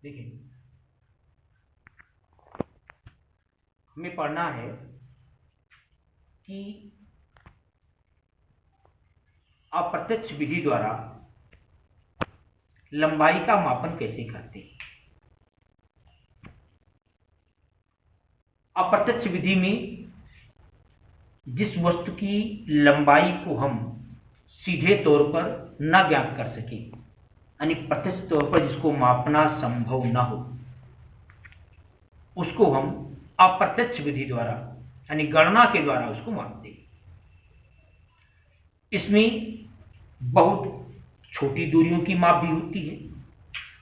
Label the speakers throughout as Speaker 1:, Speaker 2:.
Speaker 1: देखिए, हमें पढ़ना है कि अप्रत्यक्ष विधि द्वारा लंबाई का मापन कैसे करते हैं। अप्रत्यक्ष विधि में जिस वस्तु की लंबाई को हम सीधे तौर पर न ज्ञात कर सके, यानी प्रत्यक्ष तौर पर जिसको मापना संभव न हो, उसको हम अप्रत्यक्ष विधि द्वारा यानी गणना के द्वारा उसको मापते हैं। इसमें बहुत छोटी दूरियों की माप भी होती है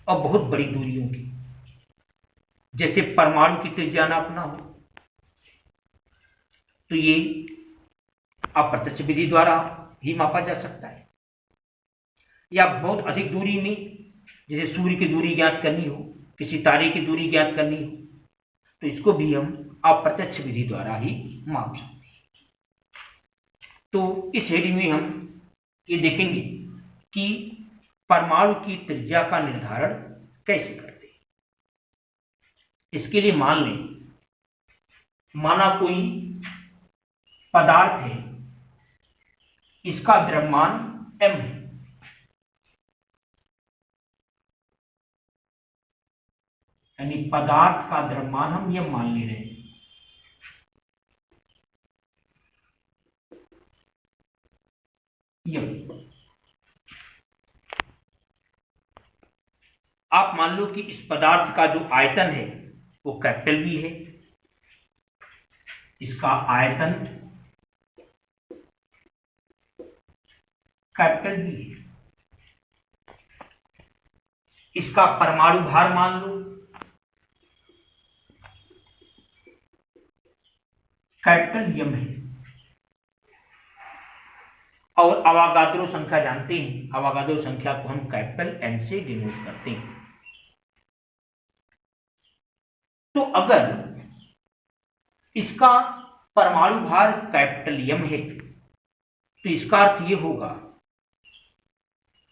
Speaker 1: और बहुत बड़ी दूरियों की, जैसे परमाणु की त्रिज्या नापना हो तो ये अप्रत्यक्ष विधि द्वारा ही मापा जा सकता है, या बहुत अधिक दूरी में जैसे सूर्य की दूरी ज्ञात करनी हो, किसी तारे की दूरी ज्ञात करनी हो, तो इसको भी हम अप्रत्यक्ष विधि द्वारा ही माप सकते हैं। तो इस हेडिंग में हम ये देखेंगे कि परमाणु की त्रिज्या का निर्धारण कैसे करते हैं। इसके लिए मान लें, माना कोई पदार्थ है, इसका द्रव्यमान m है, यानी पदार्थ का द्रव्यमान हम यह मान ले रहे हैं। आप मान लो कि इस पदार्थ का जो आयतन है वो कैपिटल V है, इसका आयतन कैपिटल V है, इसका परमाणु भार मान लो कैपिटल M है, और अवागाद्रो संख्या जानते हैं, अवागाद्रो संख्या को हम कैपिटल N से डिनोट करते हैं। तो अगर इसका परमाणु भार कैपिटल M है तो इसका अर्थ यह होगा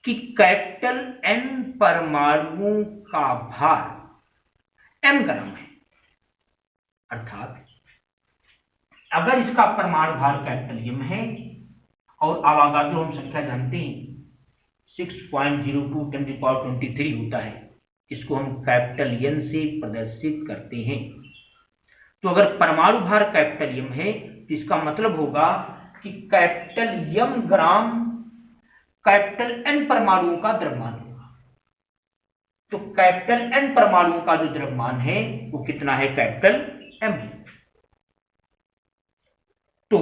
Speaker 1: कि कैपिटल N परमाणुओं का भार m ग्राम है। अर्थात अगर इसका परमाणु भार कैपिटल M है और अवागाद्रो हम संख्या जानते हैं 6.02 × 10⁻23 होता है, इसको हम कैपिटल N से प्रदर्शित करते हैं। तो अगर परमाणु भार कैपिटल M है तो इसका मतलब होगा कि कैपिटल M ग्राम कैपिटल N परमाणुओं का द्रव्यमान होगा। तो कैपिटल N परमाणुओं का जो द्रव्यमान है वो कितना है, कैपिटल M है। तो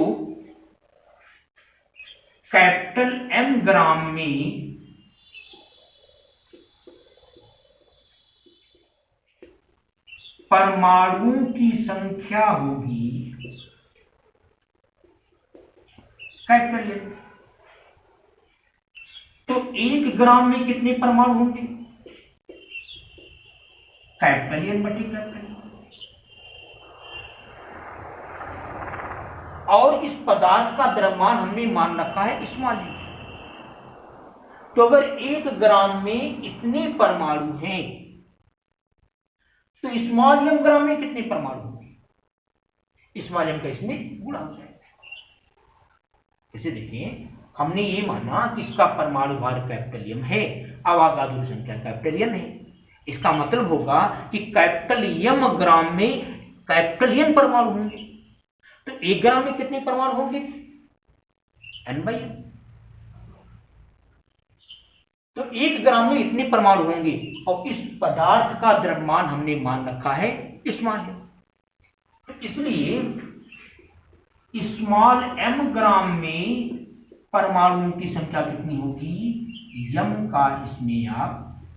Speaker 1: कैपिटल M ग्राम में परमाणुओं की संख्या होगी कैपिटल M। तो 1 ग्राम में कितने परमाणु होंगे, कैपिटल N बटे कैपिटल M। और इस पदार्थ का द्रव्यमान हमने मान रखा है स्मॉल m। तो अगर 1 ग्राम में इतने परमाणु हैं तो स्मॉल m ग्राम में कितने परमाणु होंगे, स्मॉल m का इसमें गुणा हो जाएगा। इसे देखिए, हमने ये माना कि इसका परमाणु भार कैपिटल M है, अवागाद्रो संख्या कैपिटल N है। इसका मतलब होगा कि कैपिटल M ग्राम में कैपिटल N परमाणु होंगे। तो 1 ग्राम में कितने परमाणु होंगे, N/M। तो 1 ग्राम में इतने परमाणु होंगे और इस पदार्थ का द्रव्यमान हमने मान रखा है स्मॉल m। तो इसलिए स्मॉल m ग्राम में परमाणुओं की संख्या कितनी होगी, m का इसमें आप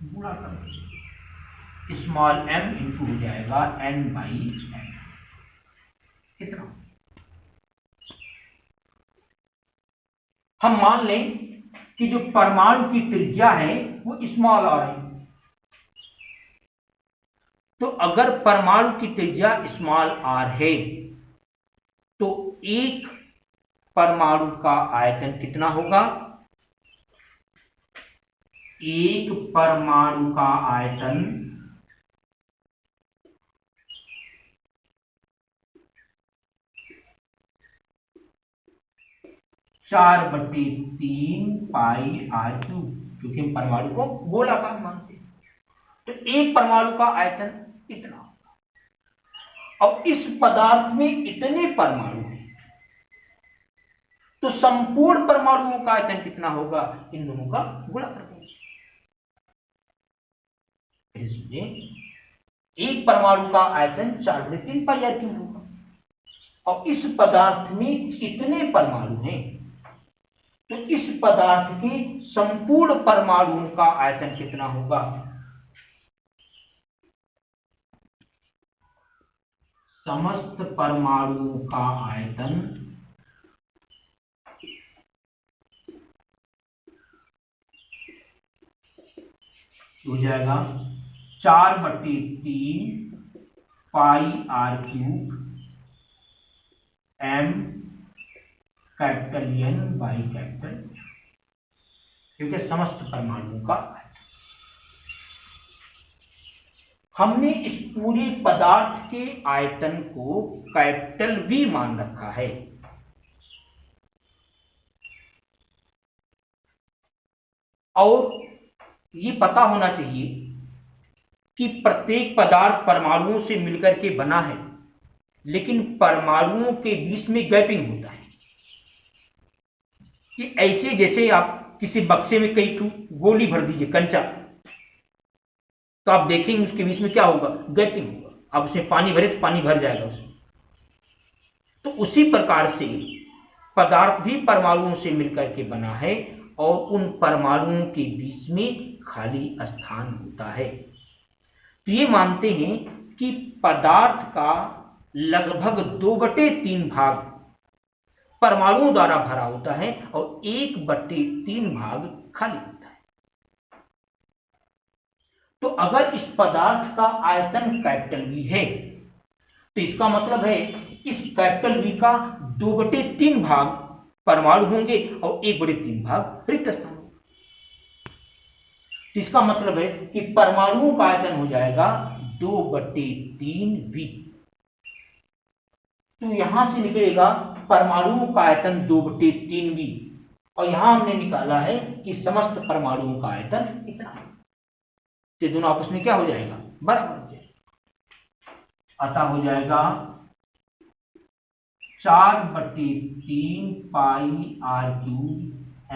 Speaker 1: गुणा कर दीजिए, स्मॉल m इंटू हो जाएगा N/M। कितना, हम मान लें कि जो परमाणु की त्रिज्या है वो स्मॉल r है। तो अगर परमाणु की त्रिज्या स्मॉल r है तो एक परमाणु का आयतन कितना होगा, एक परमाणु का आयतन 4/3 पाई r क्यूब, क्योंकि हम परमाणु को गोलाकार मानते हैं। तो एक परमाणु का आयतन इतना होगा। और इस पदार्थ में इतने परमाणु हैं, तो संपूर्ण परमाणुओं का आयतन कितना होगा, इन दोनों का गुणा कर देंगे। इसमें एक परमाणु का आयतन 4/3 पाई r क्यूब होगा। और इस पदार्थ में इतने परमाणु हैं, तो इस पदार्थ के संपूर्ण परमाणुओं का आयतन कितना होगा, समस्त परमाणुओं का आयतन हो जाएगा 4/3 पाई r cube M capital N by capital, क्योंकि समस्त परमाणुओं का आयतन। हमने इस पूरे पदार्थ के आयतन को कैपिटल V मान रखा है। और ये पता होना चाहिए कि प्रत्येक पदार्थ परमाणुओं से मिलकर के बना है, लेकिन परमाणुओं के बीच में गैपिंग होता है। कि ऐसे जैसे आप किसी बक्से में कई गोली भर दीजिए, कंचा, तो आप देखेंगे उसके बीच में क्या होगा, गैपिंग होगा। आप उसमें पानी भरे तो पानी भर जाएगा उसमें। तो उसी प्रकार से पदार्थ भी परमाणुओं से मिलकर के बना है, और उन परमाणुओं के बीच में खाली स्थान होता है। तो ये मानते हैं कि पदार्थ का लगभग 2/3 भाग परमाणुओं द्वारा भरा होता है, और 1/3 भाग खाली होता है। तो अगर इस पदार्थ का आयतन कैपिटल V है, तो इसका मतलब है इस कैपिटल V का 2/3 भाग परमाणु होंगे और 1/3 भाग रिक्त स्थान होगा। तो इसका मतलब है कि परमाणुओं का आयतन हो जाएगा 2/3V। तो यहां से निकलेगा परमाणुओं का आयतन 2/3V, और यहां हमने निकाला है कि समस्त परमाणुओं का आयतन इतना है। तो दोनों आपस में क्या हो जाएगा, बराबर हो जाएगा। अतः हो जाएगा 4/3 पाई r cube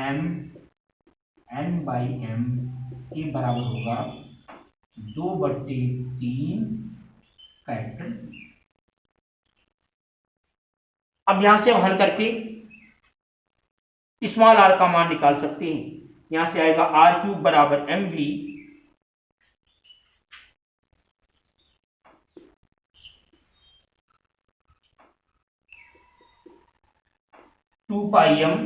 Speaker 1: M N by M के बराबर होगा 2/3 कैपिटल। अब यहां से हम हल करके स्मॉल r का मान निकाल सकते हैं। यहां से आएगा r³ बराबर mv 2πm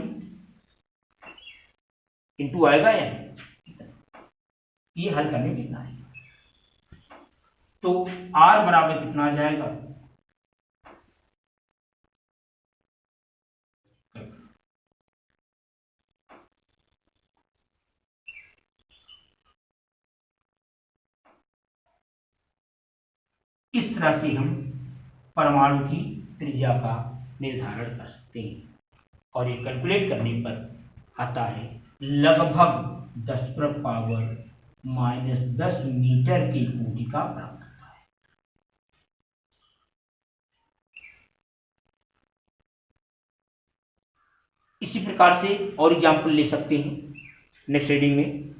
Speaker 1: इंटू आएगा m। ये हल करने में कितना है, तो r बराबर कितना आ जाएगा, इस तरह से हम परमाणु की त्रिज्या का निर्धारण कर सकते हैं। और ये कैलकुलेट करने पर आता है लगभग 10⁻⁻10 मीटर की कोटि का प्राप्त होता है। इसी प्रकार से और एग्जाम्पल ले सकते हैं नेक्स्ट रीडिंग में।